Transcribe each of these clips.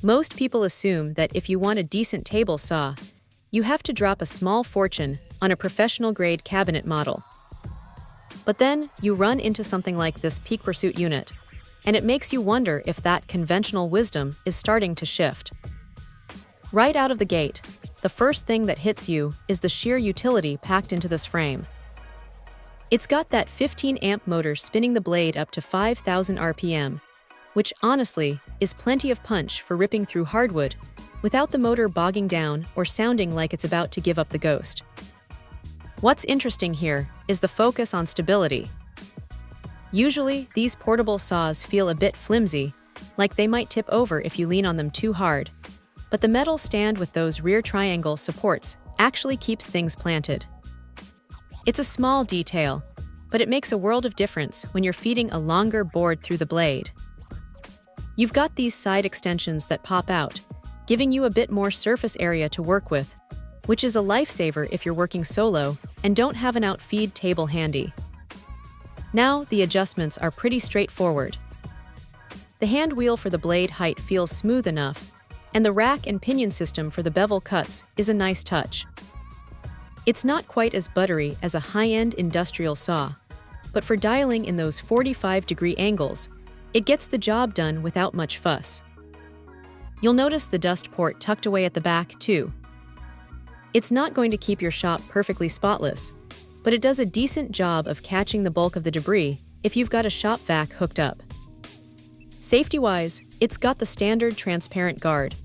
Most people assume that if you want a decent table saw, you have to drop a small fortune on a professional-grade cabinet model. But then you run into something like this PeakPursuit unit, and it makes you wonder if that conventional wisdom is starting to shift. Right out of the gate, the first thing that hits you is the sheer utility packed into this frame. It's got that 15-amp motor spinning the blade up to 5,000 RPM, which honestly is plenty of punch for ripping through hardwood without the motor bogging down or sounding like it's about to give up the ghost. What's interesting here is the focus on stability. Usually, these portable saws feel a bit flimsy, like they might tip over if you lean on them too hard, but the metal stand with those rear triangle supports actually keeps things planted. It's a small detail, but it makes a world of difference when you're feeding a longer board through the blade. You've got these side extensions that pop out, giving you a bit more surface area to work with, which is a lifesaver if you're working solo and don't have an outfeed table handy. Now, the adjustments are pretty straightforward. The hand wheel for the blade height feels smooth enough, and the rack and pinion system for the bevel cuts is a nice touch. It's not quite as buttery as a high-end industrial saw, but for dialing in those 45-degree angles, it gets the job done without much fuss. You'll notice the dust port tucked away at the back, too. It's not going to keep your shop perfectly spotless, but it does a decent job of catching the bulk of the debris if you've got a shop vac hooked up. Safety-wise, it's got the standard transparent guard,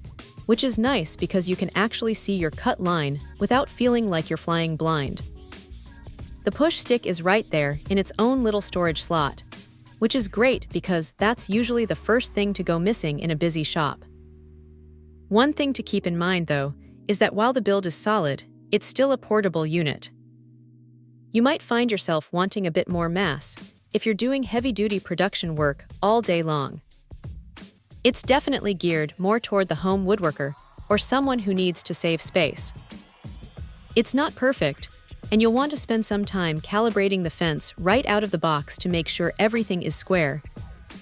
which is nice because you can actually see your cut line without feeling like you're flying blind. The push stick is right there in its own little storage slot, which is great because that's usually the first thing to go missing in a busy shop. One thing to keep in mind, though, is that while the build is solid, it's still a portable unit. You might find yourself wanting a bit more mass if you're doing heavy-duty production work all day long. It's definitely geared more toward the home woodworker or someone who needs to save space. It's not perfect, and you'll want to spend some time calibrating the fence right out of the box to make sure everything is square.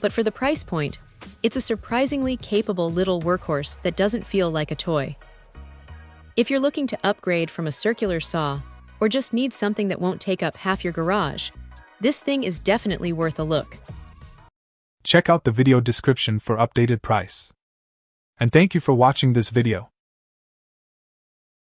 But for the price point, it's a surprisingly capable little workhorse that doesn't feel like a toy. If you're looking to upgrade from a circular saw or just need something that won't take up half your garage, this thing is definitely worth a look. Check out the video description for updated price. And thank you for watching this video.